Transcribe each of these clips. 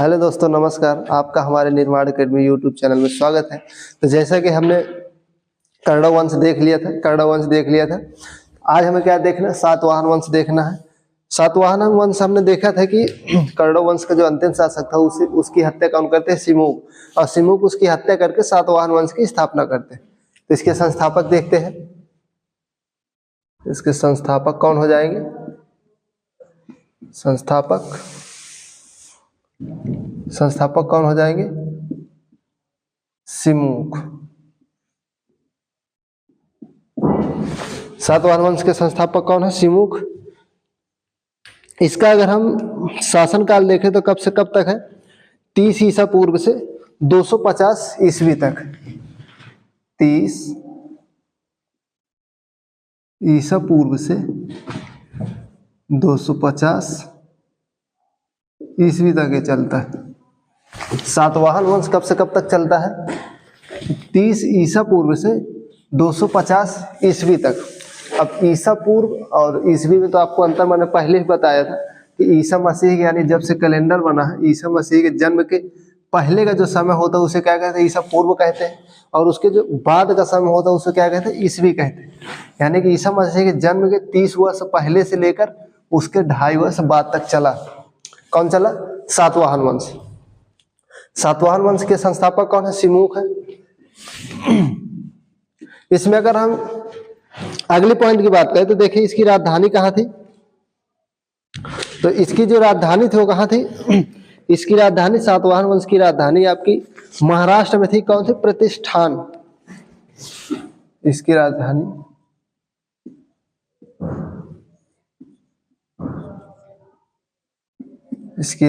Hello दोस्तों, नमस्कार। आपका हमारे निर्माण अकेडमी यूट्यूब चैनल में स्वागत है। तो जैसा कि हमने कौरव वंश देख लिया था, आज हमें क्या देखना है? सातवाहन वंश देखना है। सातवाहन वंश हमने देखा था कि कौरव वंश का जो अंतिम शासक था उसकी हत्या कौन करते हैं? सिमुक। और सिमुक उसकी हत्या करके सातवाहन वंश की स्थापना करते हैं। तो इसके संस्थापक देखते हैं। इसके संस्थापक कौन हो जाएंगे? संस्थापक कौन हो जाएंगे? सिमुक। सातवाहन वंश के संस्थापक कौन है? सिमुक। इसका अगर हम शासनकाल देखें तो कब से कब तक है? 30 ईसा पूर्व से 250 ईस्वी तक। 30 ईसा पूर्व से 250 ईस्वी तक ये चलता है। सातवाहन वंश कब से कब तक चलता है? 30 ईसा पूर्व से 250 ईस्वी तक। अब ईसा पूर्व और ईस्वी में तो आपको अंतर मैंने पहले ही बताया था कि ईसा मसीह यानी जब से कैलेंडर बना है, ईसा मसीह के जन्म के पहले का जो समय होता है उसे क्या कहते हैं? ईसा पूर्व कहते हैं। और उसके जो बाद का समय होता है उसे क्या कहते हैं? ईस्वी कहते हैं। यानी कि ईसा मसीह के जन्म के 30 वर्ष पहले से लेकर उसके 2.5 वर्ष बाद तक चला। कौन चला? सातवाहन वंश। सातवाहन वंश के संस्थापक कौन है? सिमुक है। इसमें अगर हम अगले पॉइंट की बात करें तो देखिए इसकी राजधानी कहाँ थी? तो इसकी जो राजधानी थी वो कहाँ थी? इसकी राजधानी, सातवाहन वंश की राजधानी आपकी महाराष्ट्र में थी। कौन सी? प्रतिष्ठान। इसकी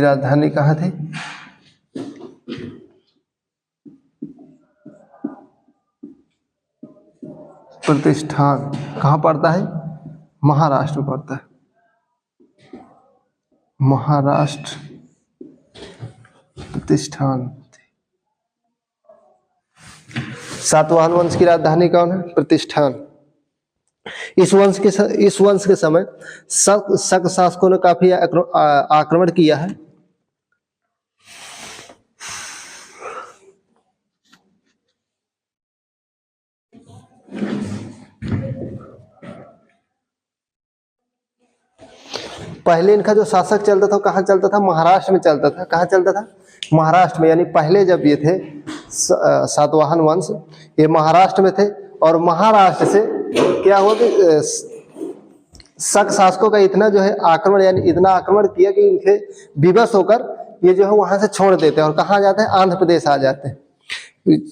राजधानी कहाँ थी? प्रतिष्ठान। कहाँ पड़ता है? महाराष्ट्र में पड़ता है। महाराष्ट्र प्रतिष्ठान। सातवाहन वंश की राजधानी कौन है? प्रतिष्ठान। इस वंश के समय शक शासकों ने काफी आक्रमण किया है। पहले इनका जो शासक चलता था कहाँ चलता था? महाराष्ट्र में चलता था। कहाँ चलता था? महाराष्ट्र में। यानी पहले जब ये थे सातवाहन वंश, ये महाराष्ट्र में थे। और महाराष्ट्र से क्या हुआ कि शक शासकों का इतना जो है आक्रमण, यानी इतना आक्रमण किया कि इनके विवश होकर ये जो है वहां से छोड़ देते हैं और कहाँ जाते हैं? आंध्र प्रदेश आ जाते हैं।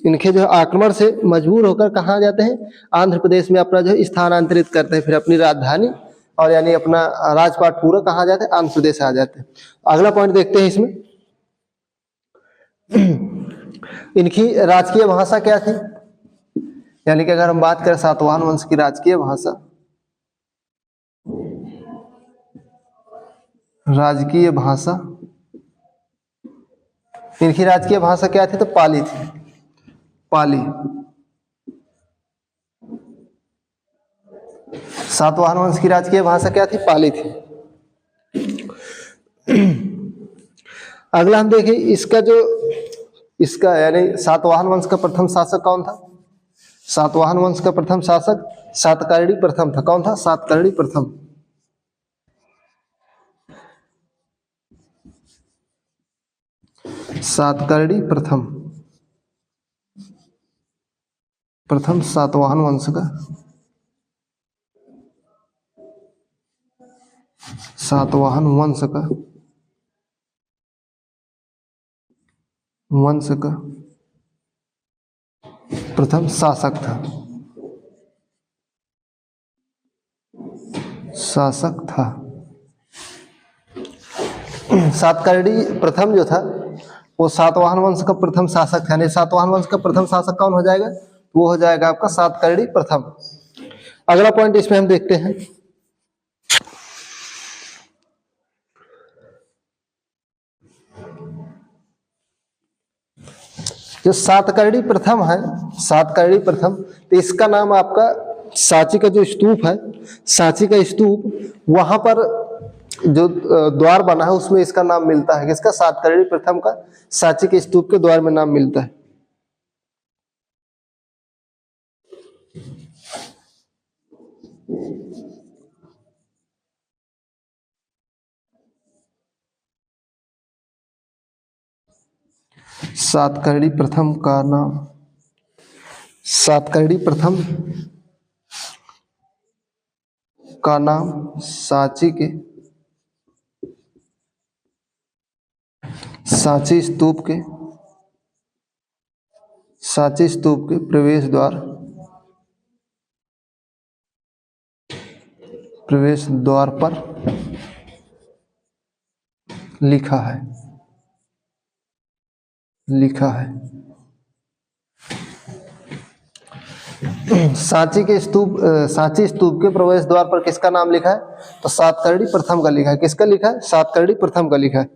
इनके जो आक्रमण से मजबूर होकर कहाँ जाते हैं? आंध्र प्रदेश में अपना जो है स्थानांतरित करते हैं। फिर अपनी राजधानी और यानी अपना राजपाट पूरा कहाँ जाते हैं? आंध्र प्रदेश आ जाते हैं। अगला पॉइंट देखते हैं इसमें। इनकी राजकीय भाषा क्या थी? यानी कि अगर हम बात करें सातवाहन वंश की राजकीय भाषा, इनकी राजकीय भाषा क्या थी? तो पाली थी। पाली। सातवाहन वंश की राजकीय भाषा क्या थी? पाली थी। अगला हम देखें इसका यानी सातवाहन वंश का प्रथम शासक कौन था? सातवाहन वंश का प्रथम शासक सातकर्णी प्रथम था। कौन था? सातकर्णी प्रथम। सातकर्णी प्रथम सातवाहन वंश का प्रथम शासक था। सातकर्णी प्रथम जो था वो सातवाहन वंश का प्रथम शासक था। यानी सातवाहन वंश का प्रथम शासक कौन हो जाएगा? वो हो जाएगा आपका सातकर्णी प्रथम। अगला पॉइंट इसमें हम देखते हैं। जो सातकर्णी प्रथम है, तो इसका नाम आपका सांची का जो स्तूप है, सांची का स्तूप, वहां पर जो द्वार बना है उसमें इसका नाम मिलता है, किसका? सातकर्णी प्रथम का सांची के स्तूप के द्वार में नाम मिलता है। सातकर्णी प्रथम का नाम, सातकर्णी प्रथम का नाम सांची के, सांची स्तूप के, सांची स्तूप के प्रवेश द्वार, प्रवेश द्वार पर लिखा है, लिखा है। सांची के स्तूप, सांची स्तूप के प्रवेश द्वार पर किसका नाम लिखा है? तो सातकर्णी प्रथम का लिखा है। किसका लिखा है? सातकर्णी प्रथम का लिखा है।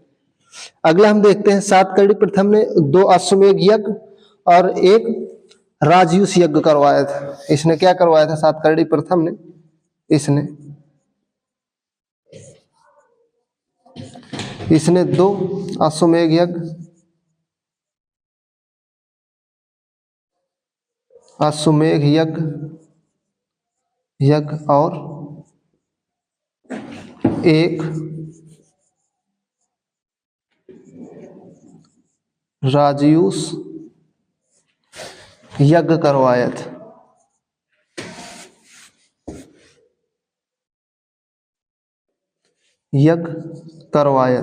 अगला हम देखते हैं, सातकर्णी प्रथम ने 2 अश्वमेध यज्ञ और 1 राजयूष यज्ञ करवाया था। इसने क्या करवाया था? सातकर्णी प्रथम ने इसने 2 अश्वमेध यज्ञ, अश्वमेध यज्ञ और 1 राजयूष यज्ञ करवाया था। यज्ञ करवाया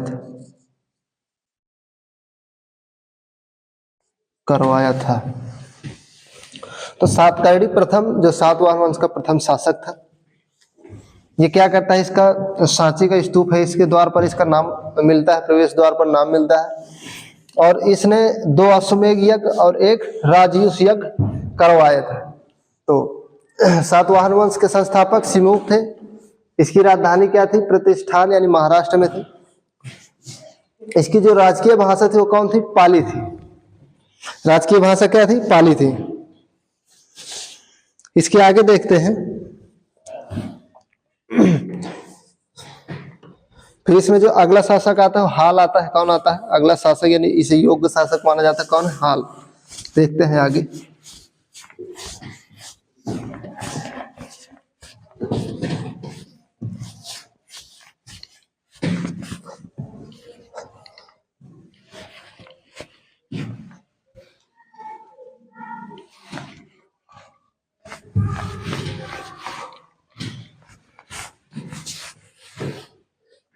था। तो सातकर्णी प्रथम जो सातवाहन वंश का प्रथम शासक था, ये क्या करता है? इसका सांची का स्तूप है, इसके द्वार पर इसका नाम मिलता है, प्रवेश द्वार पर नाम मिलता है। और इसने 2 अश्वमेध यज्ञ और 1 राजयूष यज्ञ करवाया था। तो सातवाहन वंश के संस्थापक सिमुक थे। इसकी राजधानी क्या थी? प्रतिष्ठान यानी महाराष्ट्र में थी। इसकी जो राजकीय भाषा थी वो कौन थी? पाली थी। राजकीय भाषा क्या थी? पाली थी। इसके आगे देखते हैं, फिर इसमें जो अगला शासक आता है हाल आता है। कौन आता है? अगला शासक यानी इसे योग्य शासक माना जाता है। कौन है? हाल। देखते हैं आगे।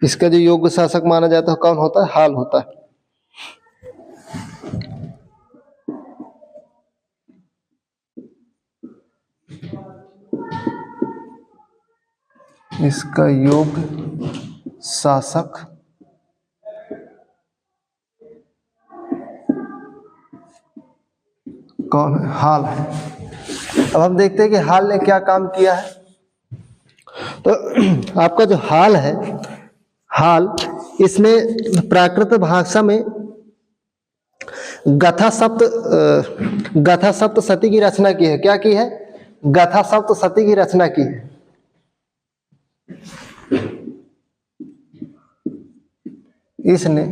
इसका जो योग्य शासक माना जाता है कौन होता है? हाल होता है। इसका योग्य शासक कौन है? हाल है। अब हम देखते हैं कि हाल ने क्या काम किया है। तो आपका जो हाल है, हाल, इसने प्राकृत भाषा में गथा सप्तशती की रचना की है। क्या की है? गथा सप्तशती की रचना की है। इसने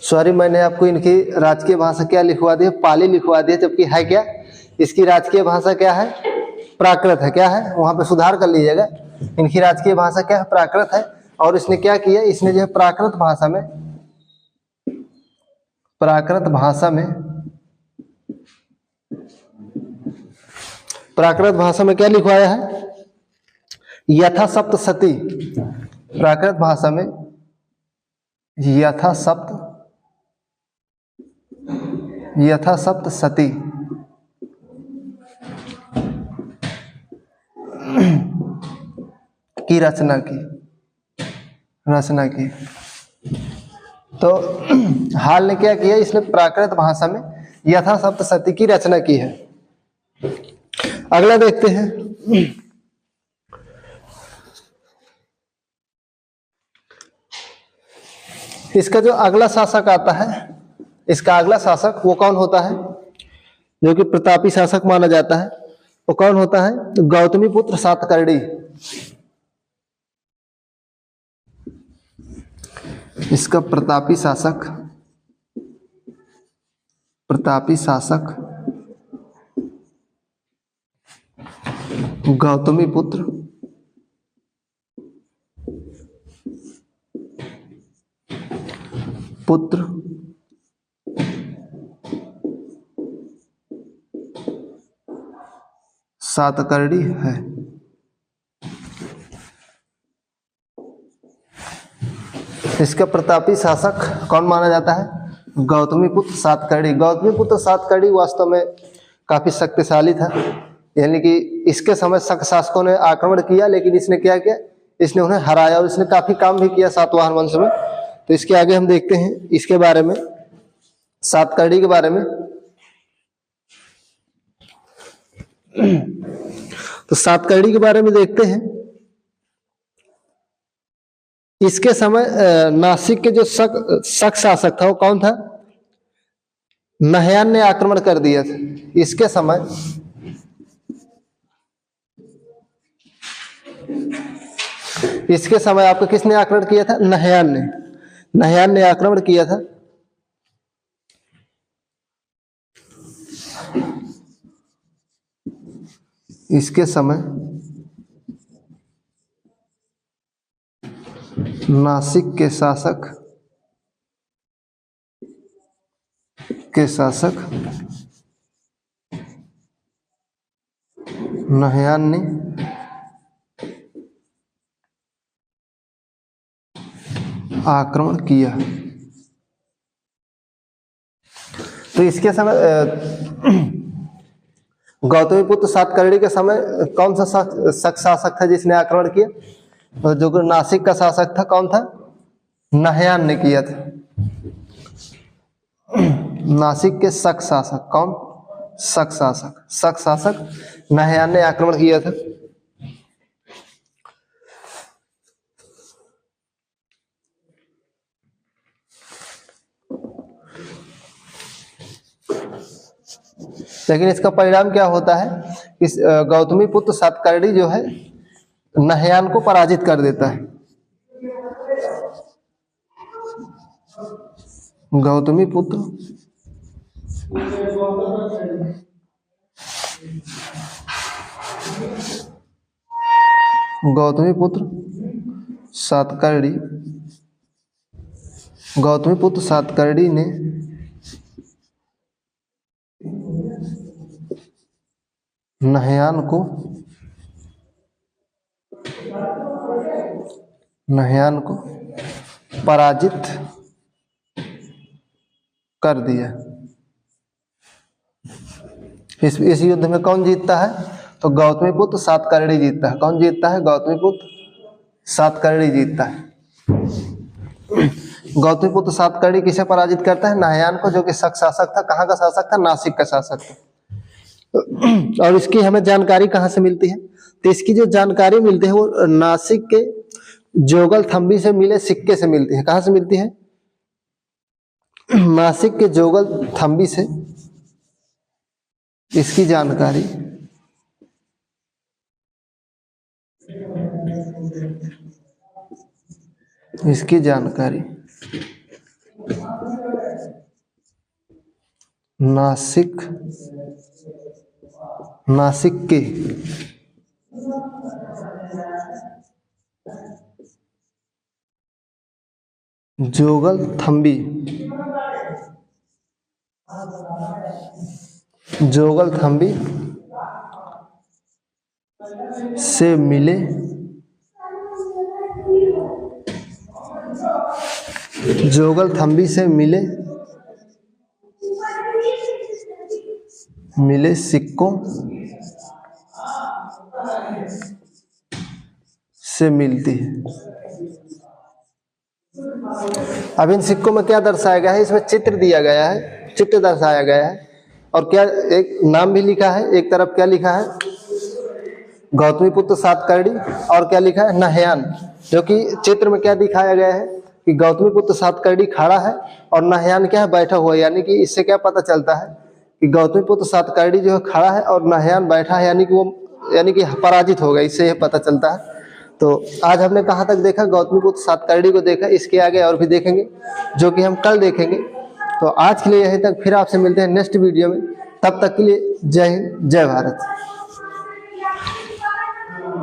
सॉरी, मैंने आपको इनकी राजकीय भाषा क्या लिखवा दी है? पाली लिखवा दी है, जबकि है क्या? इसकी राजकीय भाषा क्या है? प्राकृत है। क्या है? वहां पे सुधार कर लीजिएगा। इनकी राजकीय भाषा क्या है? प्राकृत है। और इसने क्या किया? इसने जो है प्राकृत भाषा में क्या लिखवाया है? यथा सप्तशती। प्राकृत भाषा में यथा सप्तशती की रचना की। तो हाल ने क्या किया? इसने प्राकृत भाषा में यथा सप्तशती की रचना की है। अगला देखते हैं, इसका जो अगला शासक आता है, इसका अगला शासक वो कौन होता है, जो कि प्रतापी शासक माना जाता है, वो कौन होता है? तो गौतमी पुत्र सातकर्णी। इसका प्रतापी शासक गौतमी पुत्र सातकर्णी है। इसका प्रतापी शासक कौन माना जाता है? गौतमी पुत्र सातकर्णी। गौतमी पुत्र सातकर्णी वास्तव में काफी शक्तिशाली था, यानी कि इसके समय शक शासकों ने आक्रमण किया, लेकिन इसने क्या किया, इसने उन्हें हराया और इसने काफी काम भी किया सातवाहन वंश में। तो इसके आगे हम देखते हैं इसके बारे में, सातकर्णी के बारे में। तो सातकर्णी के बारे में देखते हैं। इसके समय नासिक के जो शक शासक था वो कौन था? नहयान ने आक्रमण कर दिया था। इसके समय आपको किसने आक्रमण किया था? नहयान ने आक्रमण किया था। इसके समय नासिक के शासक नहयान ने आक्रमण किया। तो इसके समय गौतमी पुत्र सातकर्णी के समय कौन सा शक शासक था जिसने आक्रमण किया? और जो नासिक का शासक था कौन था? नहयान ने किया था। नासिक के शक शासक कौन? शक शासक नहयान ने आक्रमण किया था। लेकिन इसका परिणाम क्या होता है? इस गौतमी पुत्र सातकर्णी जो है नहयान को पराजित कर देता है। गौतमी पुत्र सातकर्णी ने नहयान को पराजित कर दिया। इस युद्ध में कौन जीतता है? तो गौतमी पुत्र सातकर्णी जीतता है। कौन जीतता है? गौतमी पुत्र सातकर्णी जीतता है। गौतमी पुत्र सातकर्णी किसे पराजित करता है? नहयान को, जो कि शक शासक था। कहाँ का शासक था? नासिक का शासक था। और इसकी हमें जानकारी कहाँ से मिलती है? तो इसकी जो जानकारी मिलती है वो नासिक के जोगल थंबी से मिले सिक्के से मिलती है। कहाँ से मिलती है? नासिक के जोगल थंबी से इसकी जानकारी नासिक के जोगल थंबी से मिले सिक्कों से मिलती है। अब इन सिक्कों में क्या दर्शाया गया है? इसमें चित्र दर्शाया गया है और क्या एक नाम भी लिखा है। एक तरफ क्या लिखा है? गौतमी पुत्र सातकर्णी, और क्या लिखा है? नहयान। जो कि चित्र में क्या दिखाया गया है? कि गौतमीपुत्र सातकर्णी खड़ा है और नहयान क्या है, बैठा हुआ है। यानी कि इससे क्या पता चलता है कि गौतमीपुत्र सातकर्णी जो है खड़ा है और नहयान बैठा है, यानी कि पराजित हो गया, इससे यह पता चलता है। तो आज हमने कहाँ तक देखा, गौतमीपुत्र सातकर्णी को देखा। इसके आगे और भी देखेंगे जो कि हम कल देखेंगे। तो आज के लिए यहीं तक, फिर आपसे मिलते हैं नेक्स्ट वीडियो में। तब तक के लिए जय हिंद, जय भारत।